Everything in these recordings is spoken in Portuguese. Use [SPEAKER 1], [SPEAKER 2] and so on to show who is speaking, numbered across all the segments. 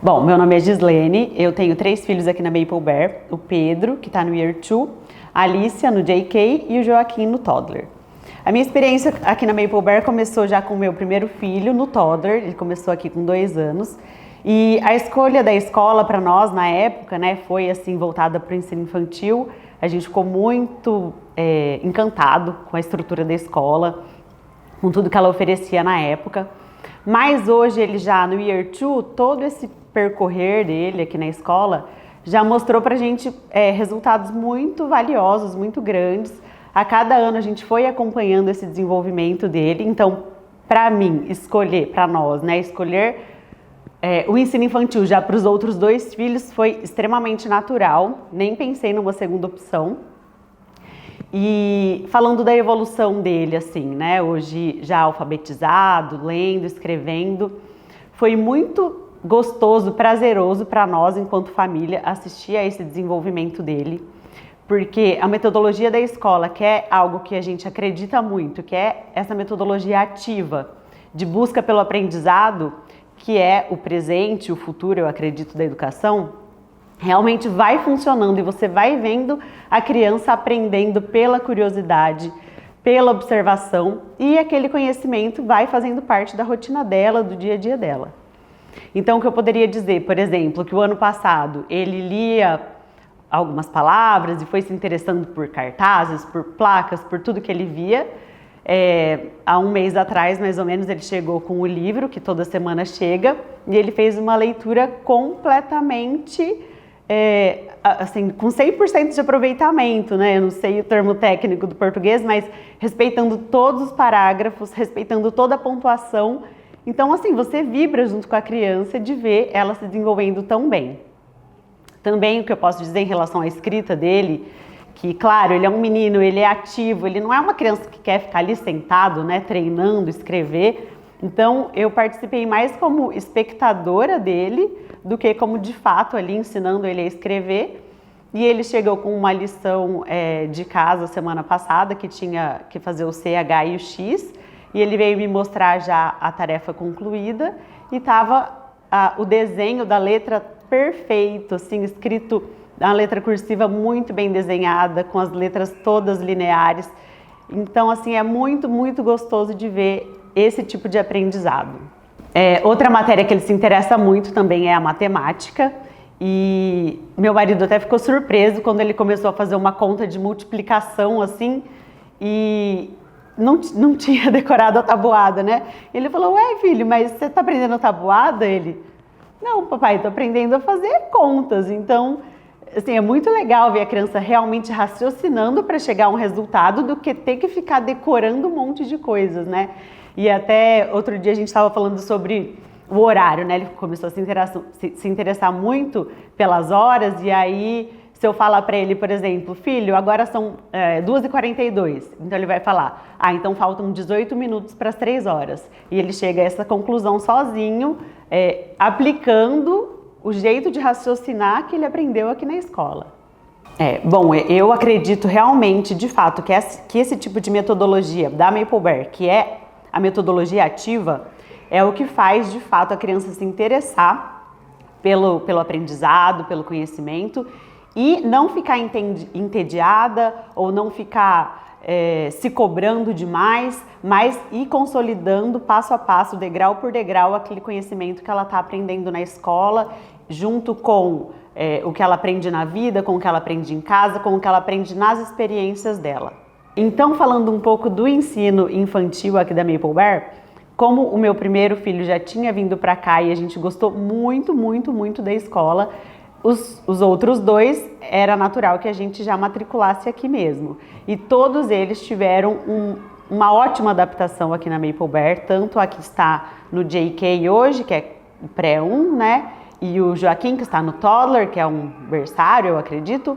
[SPEAKER 1] Bom, meu nome é Gislene, eu tenho 3 filhos aqui na Maple Bear, o Pedro, que está no Year 2, a Alicia no JK e o Joaquim no Toddler. A minha experiência aqui na Maple Bear começou já com o meu primeiro filho no Toddler, ele começou aqui com 2 anos. E a escolha da escola para nós na época, né, foi assim voltada para o ensino infantil. A gente ficou muito encantado com a estrutura da escola, com tudo que ela oferecia na época. Mas hoje ele já no Year 2, todo esse percorrer dele aqui na escola já mostrou pra gente resultados muito valiosos, muito grandes. A cada ano a gente foi acompanhando esse desenvolvimento dele. Então, para mim, para nós, né, escolher o ensino infantil já para os outros 2 filhos foi extremamente natural, nem pensei numa segunda opção. E falando da evolução dele, assim, né, hoje já alfabetizado, lendo, escrevendo, foi muito gostoso, prazeroso para nós, enquanto família, assistir a esse desenvolvimento dele, porque a metodologia da escola, que é algo que a gente acredita muito, que é essa metodologia ativa de busca pelo aprendizado, que é o presente, o futuro, eu acredito, da educação, realmente vai funcionando e você vai vendo a criança aprendendo pela curiosidade, pela observação, e aquele conhecimento vai fazendo parte da rotina dela, do dia a dia dela. Então, o que eu poderia dizer, por exemplo, que o ano passado ele lia algumas palavras e foi se interessando por cartazes, por placas, por tudo que ele via. Há um mês atrás, mais ou menos, ele chegou com o livro, que toda semana chega, e ele fez uma leitura completamente assim, com 100% de aproveitamento, né? Eu não sei o termo técnico do português, mas respeitando todos os parágrafos, respeitando toda a pontuação. Então, assim, você vibra junto com a criança de ver ela se desenvolvendo tão bem. Também o que eu posso dizer em relação à escrita dele, que, claro, ele é um menino, ele é ativo, ele não é uma criança que quer ficar ali sentado, né, treinando, escrever. Então, eu participei mais como espectadora dele do que como, de fato, ali ensinando ele a escrever. E ele chegou com uma lição de casa semana passada, que tinha que fazer o CH e o X, e ele veio me mostrar já a tarefa concluída, e estava o desenho da letra perfeito, assim, escrito, uma letra cursiva muito bem desenhada, com as letras todas lineares. Então, assim, é muito, muito gostoso de ver esse tipo de aprendizado. Outra matéria que ele se interessa muito também é a matemática, e meu marido até ficou surpreso quando ele começou a fazer uma conta de multiplicação, assim, e não tinha decorado a tabuada, né? Ele falou: ué, filho, mas você está aprendendo a tabuada? Ele: não, papai, estou aprendendo a fazer contas. Então, assim, é muito legal ver a criança realmente raciocinando para chegar a um resultado do que ter que ficar decorando um monte de coisas, né? E até outro dia a gente estava falando sobre o horário, né? Ele começou a se interessar muito pelas horas, e aí, se eu falar para ele, por exemplo, filho, agora são 2h42, então ele vai falar: então faltam 18 minutos para as 3 horas. E ele chega a essa conclusão sozinho, aplicando o jeito de raciocinar que ele aprendeu aqui na escola. Bom, eu acredito realmente, de fato, que esse tipo de metodologia da Maple Bear, que é a metodologia ativa, é o que faz, de fato, a criança se interessar pelo aprendizado, pelo conhecimento, e não ficar entediada ou não ficar se cobrando demais, mas ir consolidando passo a passo, degrau por degrau, aquele conhecimento que ela está aprendendo na escola, junto com o que ela aprende na vida, com o que ela aprende em casa, com o que ela aprende nas experiências dela. Então, falando um pouco do ensino infantil aqui da Maple Bear, como o meu primeiro filho já tinha vindo para cá e a gente gostou muito, muito, muito da escola, os outros 2 era natural que a gente já matriculasse aqui mesmo. E todos eles tiveram uma ótima adaptação aqui na Maple Bear, tanto a que está no JK hoje, que é o pré-1, né? E o Joaquim, que está no Toddler, que é um berçário, eu acredito.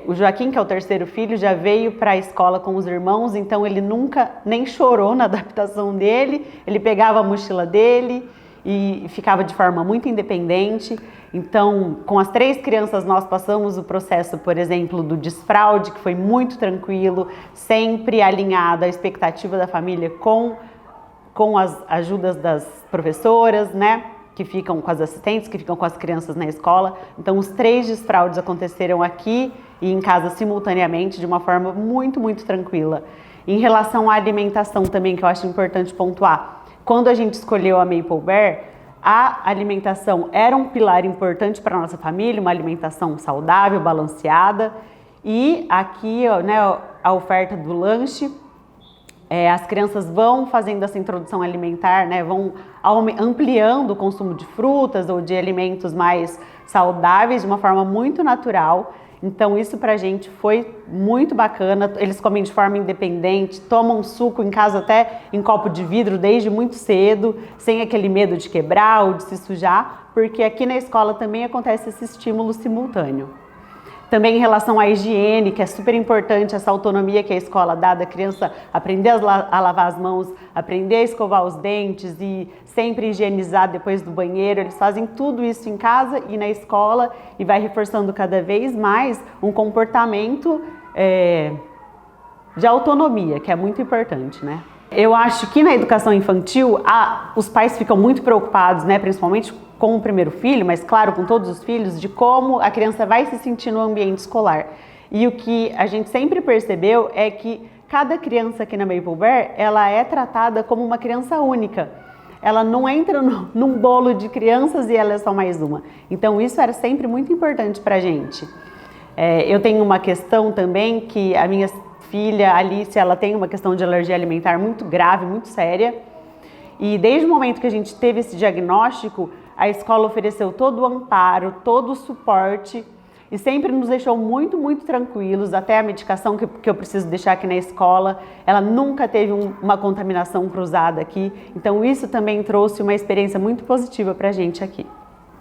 [SPEAKER 1] O Joaquim, que é o 3º filho, já veio para a escola com os irmãos, então ele nunca nem chorou na adaptação dele. Ele pegava a mochila dele e ficava de forma muito independente. Então, com as 3 crianças, nós passamos o processo, por exemplo, do desfraude, que foi muito tranquilo, sempre alinhado à expectativa da família com as ajudas das professoras, né? Que que ficam com as assistentes, que ficam com as crianças na escola. Então, os 3 desfraudes aconteceram aqui e em casa simultaneamente, de uma forma muito, muito tranquila. Em relação à alimentação também, que eu acho importante pontuar, quando a gente escolheu a Maple Bear, a alimentação era um pilar importante para a nossa família, uma alimentação saudável, balanceada. E aqui, né, a oferta do lanche, as crianças vão fazendo essa introdução alimentar, né, vão ampliando o consumo de frutas ou de alimentos mais saudáveis de uma forma muito natural. Então isso pra gente foi muito bacana. Eles comem de forma independente, tomam suco em casa até em copo de vidro desde muito cedo, sem aquele medo de quebrar ou de se sujar, porque aqui na escola também acontece esse estímulo simultâneo. Também em relação à higiene, que é super importante, essa autonomia que a escola dá da criança aprender a lavar as mãos, aprender a escovar os dentes e sempre higienizar depois do banheiro. Eles fazem tudo isso em casa e na escola e vai reforçando cada vez mais um comportamento de autonomia, que é muito importante, né? Eu acho que na educação infantil, os pais ficam muito preocupados, né, principalmente com o primeiro filho, mas claro, com todos os filhos, de como a criança vai se sentir no ambiente escolar. E o que a gente sempre percebeu é que cada criança aqui na Maple Bear, ela é tratada como uma criança única. Ela não entra num bolo de crianças e ela é só mais uma. Então isso era sempre muito importante pra gente. Eu tenho uma questão também que a minha filha, Alice, ela tem uma questão de alergia alimentar muito grave, muito séria. E desde o momento que a gente teve esse diagnóstico, a escola ofereceu todo o amparo, todo o suporte e sempre nos deixou muito, muito tranquilos. Até a medicação que eu preciso deixar aqui na escola, ela nunca teve uma contaminação cruzada aqui. Então isso também trouxe uma experiência muito positiva pra gente aqui.